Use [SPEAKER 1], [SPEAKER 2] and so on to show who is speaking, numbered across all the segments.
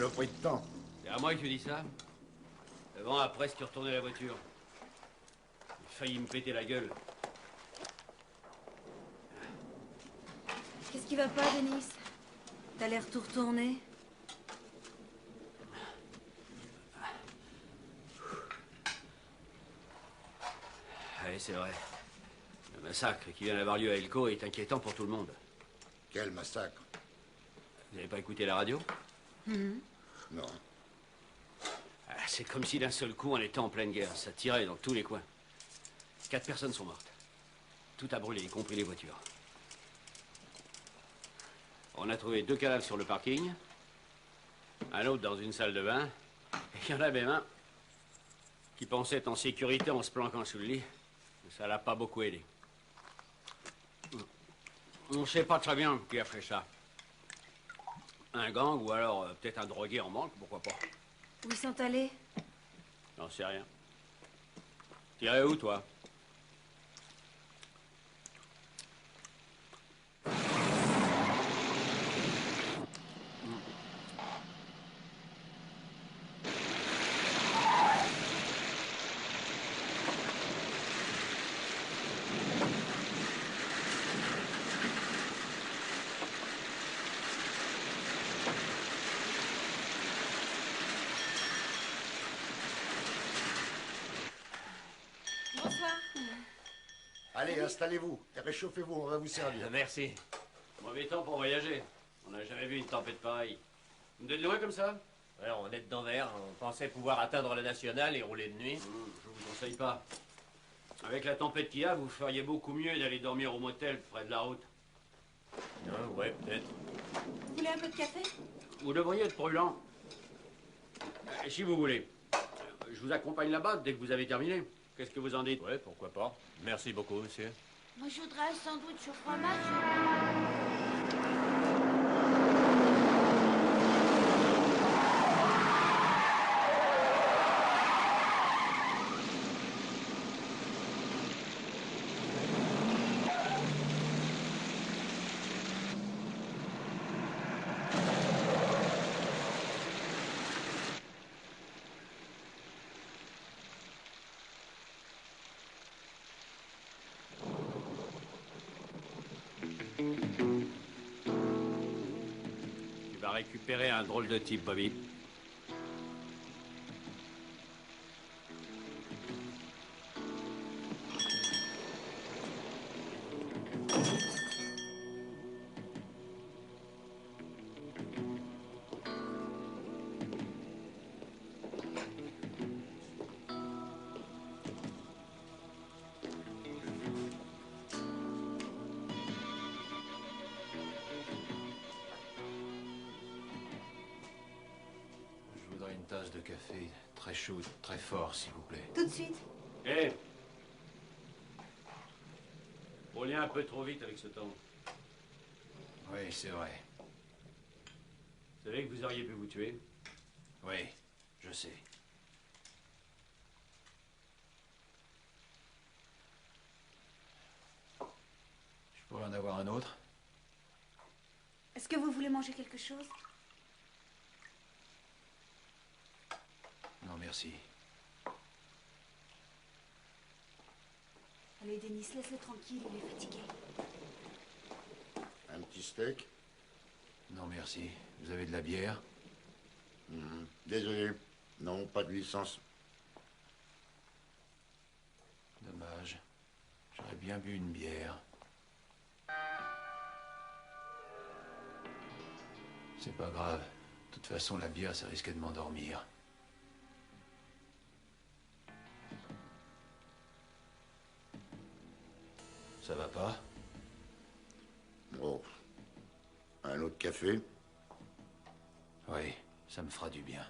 [SPEAKER 1] saloperie de temps.
[SPEAKER 2] C'est à moi que tu dis ça? Le vent a presque retourné la voiture. J'ai failli me péter la gueule.
[SPEAKER 3] Qu'est-ce qui va pas, Denis? T'as l'air tout retourné.
[SPEAKER 2] Oui, c'est vrai. Le massacre qui vient d'avoir lieu à Elko est inquiétant pour tout le monde.
[SPEAKER 1] Quel massacre?
[SPEAKER 2] Vous n'avez pas écouté la radio?
[SPEAKER 1] Non.
[SPEAKER 2] Ah, c'est comme si d'un seul coup on était en pleine guerre. Ça tirait dans tous les coins. 4 personnes sont mortes. Tout a brûlé, y compris les voitures. On a trouvé 2 cadavres sur le parking, un autre dans une salle de bain, et il y en avait un qui pensait être en sécurité en se planquant sous le lit. Mais ça l'a pas beaucoup aidé. On ne sait pas très bien qui a fait ça. Un gang ou alors peut-être un drogué en manque, pourquoi pas.
[SPEAKER 3] Où ils sont allés?
[SPEAKER 2] J'en sais rien. T'irais où, toi?
[SPEAKER 3] Bonsoir.
[SPEAKER 1] Allez, installez-vous. Réchauffez-vous, on va vous servir.
[SPEAKER 2] Merci. Mauvais temps pour voyager. On n'a jamais vu une tempête pareille. Vous me donnez loin comme ça?
[SPEAKER 4] Ouais, on est d'Anvers. On pensait pouvoir atteindre la nationale et rouler de nuit.
[SPEAKER 2] Je vous conseille pas. Avec la tempête qu'il y a, vous feriez beaucoup mieux d'aller dormir au motel près de la route.
[SPEAKER 4] Ouais, peut-être.
[SPEAKER 3] Vous voulez un peu de café?
[SPEAKER 2] Vous devriez être prudent. Si vous voulez. Je vous accompagne là-bas dès que vous avez terminé. Qu'est-ce que vous en dites?
[SPEAKER 4] Ouais, pourquoi pas. Merci beaucoup, monsieur.
[SPEAKER 5] Moi, je voudrais un sandwich au fromage.
[SPEAKER 2] Tu vas récupérer un drôle de type, Bobby.
[SPEAKER 6] Je voudrais une tasse de café très chaud, très fort, s'il vous plaît.
[SPEAKER 3] Tout de suite.
[SPEAKER 2] Hé! On y est un peu trop vite avec ce temps.
[SPEAKER 6] Oui, c'est vrai.
[SPEAKER 2] Vous savez que vous auriez pu vous tuer?
[SPEAKER 6] Oui, je sais. Je pourrais en avoir un autre?
[SPEAKER 3] Est-ce que vous voulez manger quelque chose?
[SPEAKER 6] Non, merci.
[SPEAKER 3] Allez, Denis, laisse-le tranquille, il est fatigué.
[SPEAKER 1] Un petit steak?
[SPEAKER 6] Non, merci. Vous avez de la bière?
[SPEAKER 1] Désolé. Non, pas de licence.
[SPEAKER 6] Dommage. J'aurais bien bu une bière. C'est pas grave. De toute façon, la bière, ça risquait de m'endormir. Ça va pas?
[SPEAKER 1] Oh. Un autre café?
[SPEAKER 6] Oui, ça me fera du bien.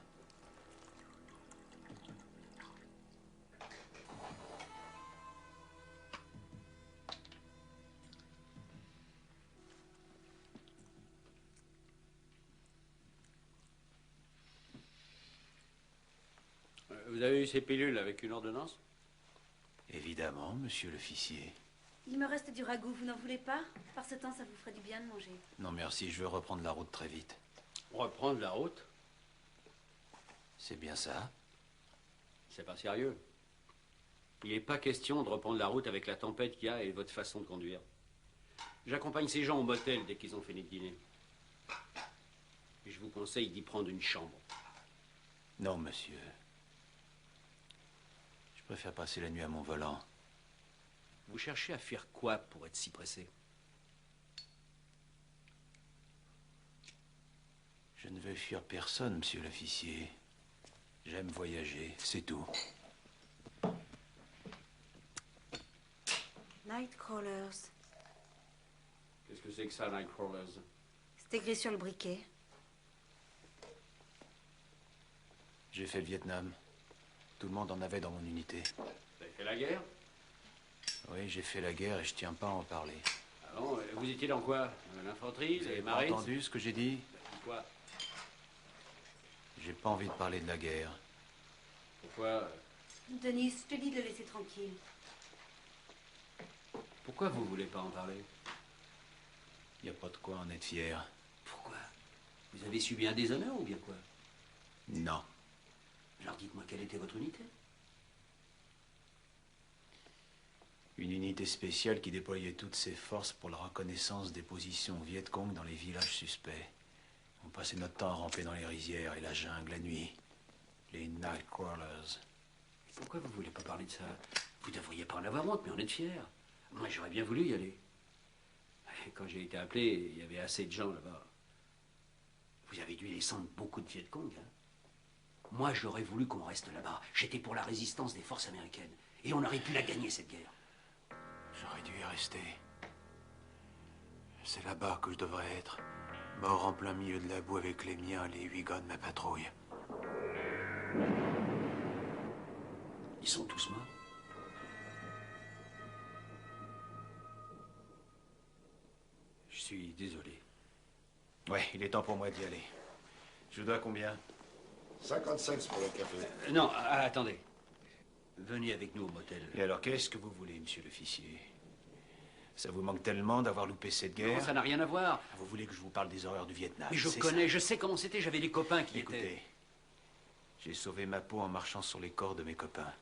[SPEAKER 2] Vous avez eu ces pilules avec une ordonnance?
[SPEAKER 6] Évidemment, monsieur l'officier.
[SPEAKER 3] Il me reste du ragoût, vous n'en voulez pas? Par ce temps, ça vous ferait du bien de manger.
[SPEAKER 6] Non, merci, je veux reprendre la route très vite.
[SPEAKER 2] Reprendre la route?
[SPEAKER 6] C'est bien ça?
[SPEAKER 2] C'est pas sérieux. Il n'est pas question de reprendre la route avec la tempête qu'il y a et votre façon de conduire. J'accompagne ces gens au motel dès qu'ils ont fini de dîner. Et je vous conseille d'y prendre une chambre.
[SPEAKER 6] Non, monsieur. Je préfère passer la nuit à mon volant.
[SPEAKER 2] Vous cherchez à faire quoi pour être si pressé?
[SPEAKER 6] Je ne veux fuir personne, monsieur l'officier. J'aime voyager, c'est tout.
[SPEAKER 3] Nightcrawlers.
[SPEAKER 2] Qu'est-ce que c'est que ça, Nightcrawlers?
[SPEAKER 3] C'est écrit sur le briquet.
[SPEAKER 6] J'ai fait le Vietnam. Tout le monde en avait dans mon unité.
[SPEAKER 2] Vous avez fait la guerre?
[SPEAKER 6] Oui, j'ai fait la guerre et je tiens pas à en parler.
[SPEAKER 2] Ah bon, vous étiez dans quoi? L'infanterie,
[SPEAKER 6] Vous
[SPEAKER 2] les
[SPEAKER 6] avez pas
[SPEAKER 2] marines?
[SPEAKER 6] entendu ce que j'ai dit?
[SPEAKER 2] Quoi?
[SPEAKER 6] J'ai pas envie de parler de la guerre.
[SPEAKER 2] Pourquoi?
[SPEAKER 3] Denis, je te dis de le laisser tranquille.
[SPEAKER 2] Pourquoi vous voulez pas en parler?
[SPEAKER 6] Y a pas de quoi en être fier.
[SPEAKER 2] Pourquoi? Vous avez subi un déshonneur ou bien quoi?
[SPEAKER 6] Non.
[SPEAKER 2] Alors dites-moi, quelle était votre unité?
[SPEAKER 6] Une unité spéciale qui déployait toutes ses forces pour la reconnaissance des positions Viet Cong dans les villages suspects. On passait notre temps à ramper dans les rizières et la jungle la nuit. Les Nightcrawlers.
[SPEAKER 2] Pourquoi vous voulez pas parler de ça? Vous devriez pas en avoir honte, mais en être fier. Moi, j'aurais bien voulu y aller. Quand j'ai été appelé, il y avait assez de gens là-bas. Vous avez dû descendre beaucoup de Viet Cong, hein? Moi, j'aurais voulu qu'on reste là-bas. J'étais pour la résistance des forces américaines. Et on aurait pu la gagner, cette guerre.
[SPEAKER 6] J'aurais dû y rester. C'est là-bas que je devrais être. Mort en plein milieu de la boue avec les miens et les 8 gars de ma patrouille.
[SPEAKER 2] Ils sont tous morts. Je suis désolé.
[SPEAKER 6] Ouais, il est temps pour moi d'y aller. Je vous dois combien?
[SPEAKER 1] 50 cents pour le café.
[SPEAKER 2] Non, attendez. Venez avec nous au motel.
[SPEAKER 6] Et alors, qu'est-ce que vous voulez, monsieur l'officier? Ça vous manque tellement d'avoir loupé cette guerre?
[SPEAKER 2] Non, ça n'a rien à voir.
[SPEAKER 6] Vous voulez que je vous parle des horreurs du Vietnam?
[SPEAKER 2] Mais je
[SPEAKER 6] c'est
[SPEAKER 2] connais,
[SPEAKER 6] ça.
[SPEAKER 2] je sais comment c'était, j'avais des copains qui
[SPEAKER 6] Écoutez,
[SPEAKER 2] étaient...
[SPEAKER 6] j'ai sauvé ma peau en marchant sur les corps de mes copains.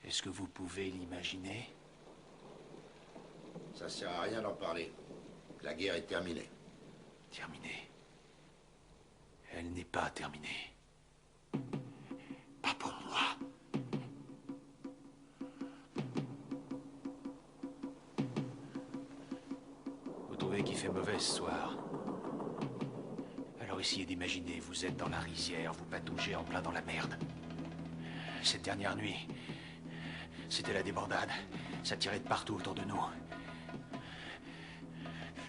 [SPEAKER 6] Est-ce que vous pouvez l'imaginer?
[SPEAKER 1] Ça sert à rien d'en parler. La guerre est terminée.
[SPEAKER 6] Terminée. Elle n'est pas terminée. Pas pour moi. Vous trouvez qu'il fait mauvais ce soir? Alors essayez d'imaginer, vous êtes dans la rizière, vous pataugez en plein dans la merde. Cette dernière nuit, c'était la débandade. Ça tirait de partout autour de nous.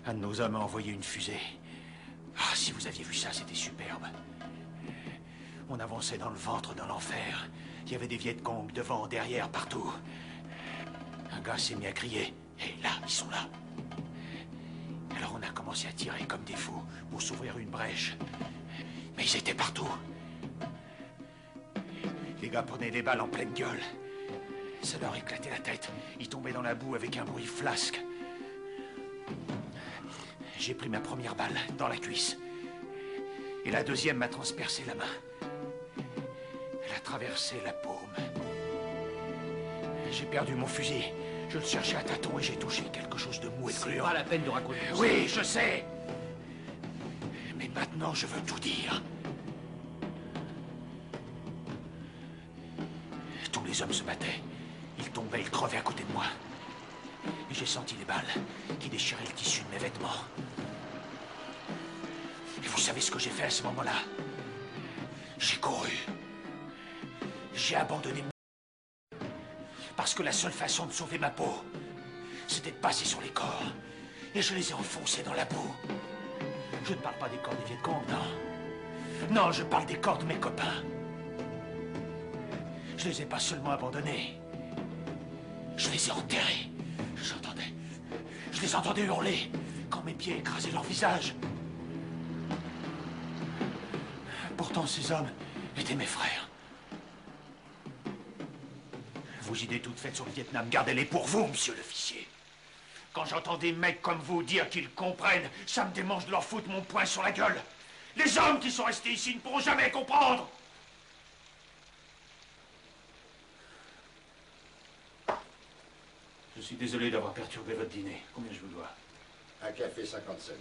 [SPEAKER 6] Un de nos hommes a envoyé une fusée. Ah, si vous aviez vu ça, c'était superbe. On avançait dans le ventre de l'enfer. Il y avait des Viet Cong devant, derrière, partout. Un gars s'est mis à crier. Et là, ils sont là. Alors on a commencé à tirer comme des fous pour s'ouvrir une brèche. Mais ils étaient partout. Les gars prenaient des balles en pleine gueule. Ça leur éclatait la tête. Ils tombaient dans la boue avec un bruit flasque. J'ai pris ma première balle dans la cuisse. Et la deuxième m'a transpercé la main. Elle a traversé la paume. J'ai perdu mon fusil. Je le cherchais à tâtons et j'ai touché quelque chose de mou et de
[SPEAKER 2] C'est
[SPEAKER 6] gluant.
[SPEAKER 2] pas la peine de raconter tout ça.
[SPEAKER 6] Oui, je sais. Mais maintenant, je veux tout dire. Tous les hommes se battaient. Ils tombaient, ils crevaient à côté de moi. Et j'ai senti les balles qui déchiraient le tissu de mes vêtements. Et vous savez ce que j'ai fait à ce moment-là? J'ai couru. J'ai abandonné mon... Parce que la seule façon de sauver ma peau, c'était de passer sur les corps. Et je les ai enfoncés dans la boue. Je ne parle pas des corps des Viet Cong, non. Non, je parle des corps de mes copains. Je les ai pas seulement abandonnés. Je les ai enterrés. Je les entendais hurler quand mes pieds écrasaient leur visage. Pourtant, ces hommes étaient mes frères. Vos idées toutes faites sur le Vietnam, gardez-les pour vous, monsieur l'officier. Quand j'entends des mecs comme vous dire qu'ils comprennent, ça me démange de leur foutre mon poing sur la gueule. Les hommes qui sont restés ici ne pourront jamais comprendre. Je suis désolé d'avoir perturbé votre dîner. Combien je vous dois?
[SPEAKER 1] Un café 50 cents.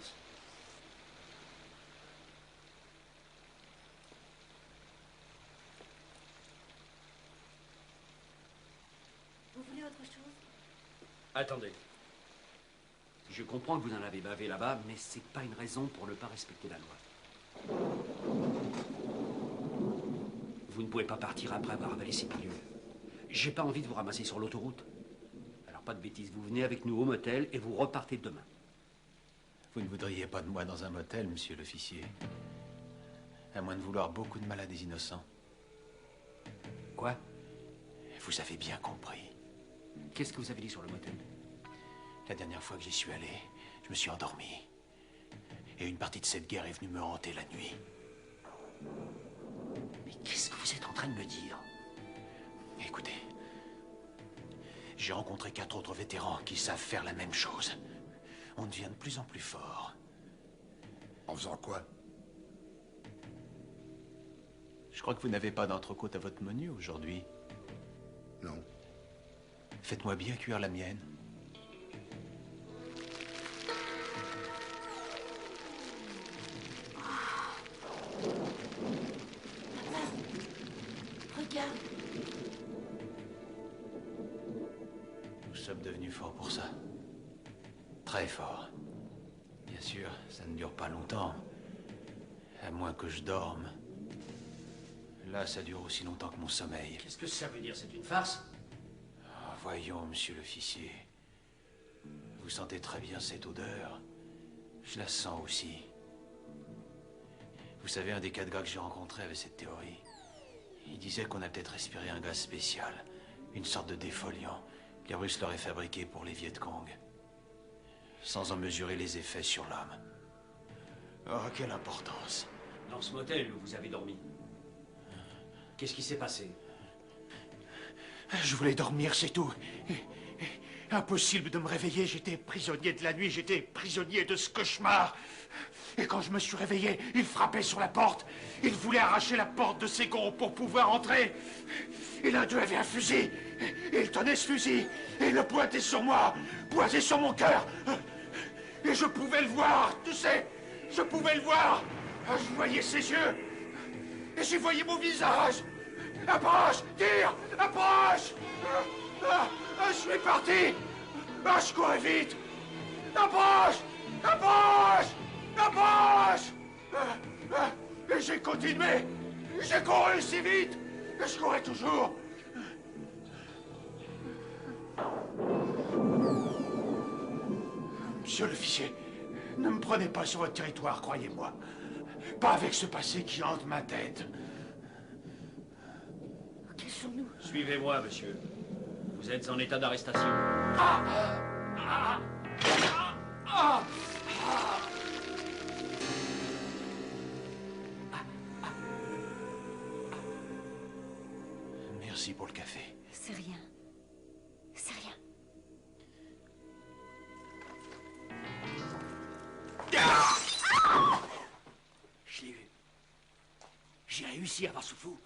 [SPEAKER 3] Vous voulez autre chose?
[SPEAKER 2] Attendez. Je comprends que vous en avez bavé là-bas, mais c'est pas une raison pour ne pas respecter la loi. Vous ne pouvez pas partir après avoir avalé ces pilules. J'ai pas envie de vous ramasser sur l'autoroute. Alors pas de bêtises, vous venez avec nous au motel et vous repartez demain.
[SPEAKER 6] Vous ne voudriez pas de moi dans un motel, monsieur l'officier? À moins de vouloir beaucoup de mal à des innocents.
[SPEAKER 2] Quoi?
[SPEAKER 6] Vous avez bien compris.
[SPEAKER 2] Qu'est-ce que vous avez dit sur le motel?
[SPEAKER 6] La dernière fois que j'y suis allé, je me suis endormi. Et une partie de cette guerre est venue me hanter la nuit.
[SPEAKER 2] Mais qu'est-ce que vous êtes en train de me dire?
[SPEAKER 6] Écoutez, j'ai rencontré 4 autres vétérans qui savent faire la même chose. On devient de plus en plus fort.
[SPEAKER 1] En faisant quoi?
[SPEAKER 6] Je crois que vous n'avez pas d'entrecôte à votre menu aujourd'hui.
[SPEAKER 1] Non.
[SPEAKER 6] Faites-moi bien cuire la mienne.
[SPEAKER 5] Regarde.
[SPEAKER 6] Nous sommes devenus forts pour ça. Très forts. Bien sûr, ça ne dure pas longtemps. À moins que je dorme. Là, ça dure aussi longtemps que mon sommeil.
[SPEAKER 2] Qu'est-ce que ça veut dire? C'est une farce?
[SPEAKER 6] Ah, voyons, monsieur l'officier. Vous sentez très bien cette odeur. Je la sens aussi. Vous savez, un des 4 gars que j'ai rencontrés avait cette théorie. Il disait qu'on a peut-être respiré un gaz spécial. Une sorte de défoliant. Les Russes l'auraient fabriqué pour les Viet Cong. Sans en mesurer les effets sur l'homme. Oh, quelle importance.
[SPEAKER 2] Dans ce motel où vous avez dormi. Qu'est-ce qui s'est passé?
[SPEAKER 6] Je voulais dormir, c'est tout. Impossible de me réveiller, j'étais prisonnier de la nuit, j'étais prisonnier de ce cauchemar. Et quand je me suis réveillé, il frappait sur la porte. Il voulait arracher la porte de ses gonds pour pouvoir entrer. Et l'un d'eux avait un fusil. Et il tenait ce fusil. Et il le pointait sur moi, pointait sur mon cœur. Et je pouvais le voir, tu sais. Je pouvais le voir. Je voyais ses yeux. Et j'y voyais mon visage. Approche, tire, approche. Je suis parti. Je courais vite. Approche, approche, approche. Et j'ai continué. J'ai couru si vite. Et je courais toujours. Monsieur l'officier, ne me prenez pas sur votre territoire, croyez-moi. Pas avec ce passé qui hante ma tête.
[SPEAKER 5] Cachons-nous.
[SPEAKER 2] Suivez-moi, monsieur. Vous êtes en état d'arrestation.
[SPEAKER 6] Merci pour le café.
[SPEAKER 3] C'est rien. C'est rien.
[SPEAKER 2] Je l'ai eu. J'ai réussi à avoir ce fou.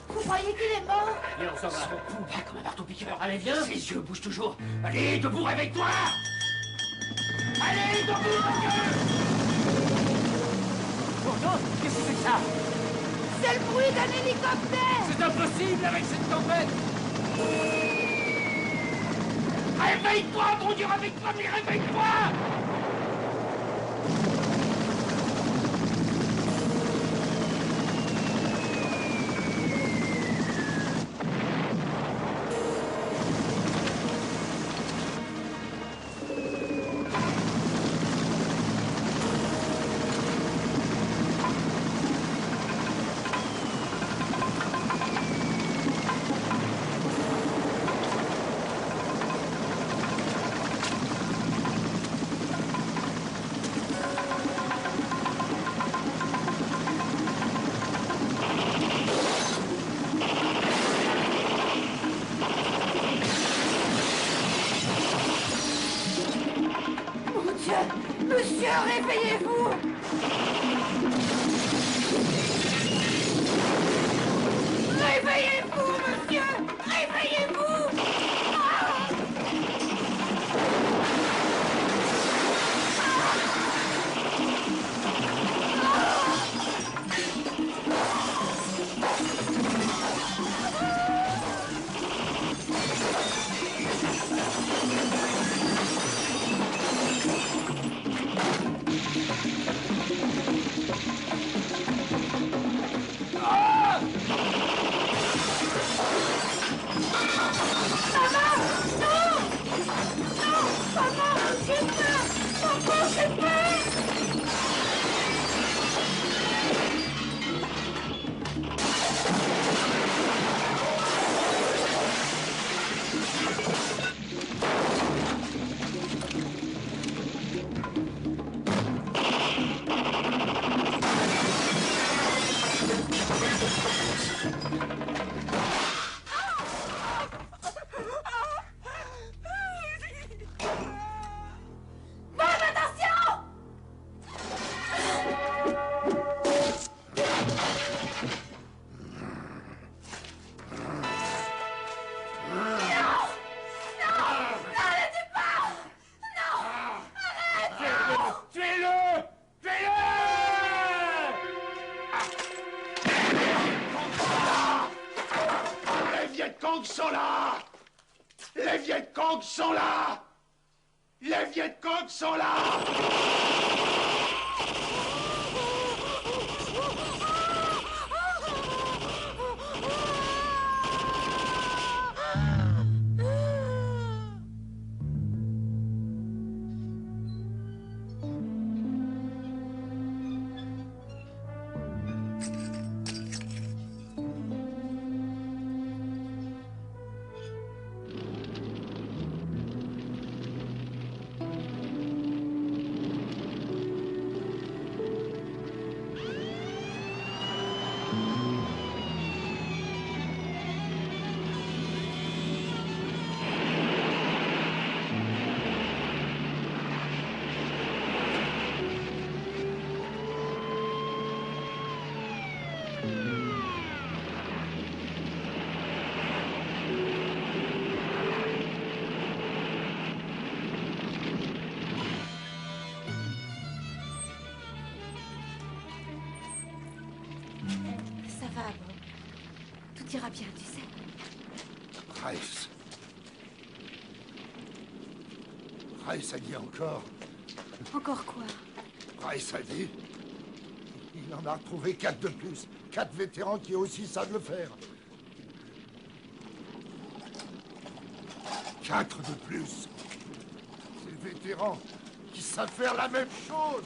[SPEAKER 5] Vous croyez qu'il est mort?
[SPEAKER 2] Allez, on s'en va. Combat comme un marteau-piqueur. Allez, viens. Ses yeux bougent toujours. Allez, debout, réveille-toi. Allez, debout, Bourgeot, qu'est-ce que c'est que ça?
[SPEAKER 5] C'est le bruit d'un hélicoptère!
[SPEAKER 2] C'est impossible avec cette tempête. Réveille-toi, bon Dieu, réveille-toi, mais réveille-toi.
[SPEAKER 5] Monsieur, réveillez-vous! Réveillez-vous, monsieur! Réveillez-vous!
[SPEAKER 6] Sont là! Les Viet Cong sont là! Les Viet Cong sont là!
[SPEAKER 3] Ça va, Bob. Tout ira bien, tu sais.
[SPEAKER 1] Rice. Rice a dit encore.
[SPEAKER 3] Encore quoi?
[SPEAKER 1] Rice a dit. Il en a retrouvé 4 de plus. 4 vétérans qui aussi savent le faire. 4 de plus. Ces vétérans qui savent faire la même chose.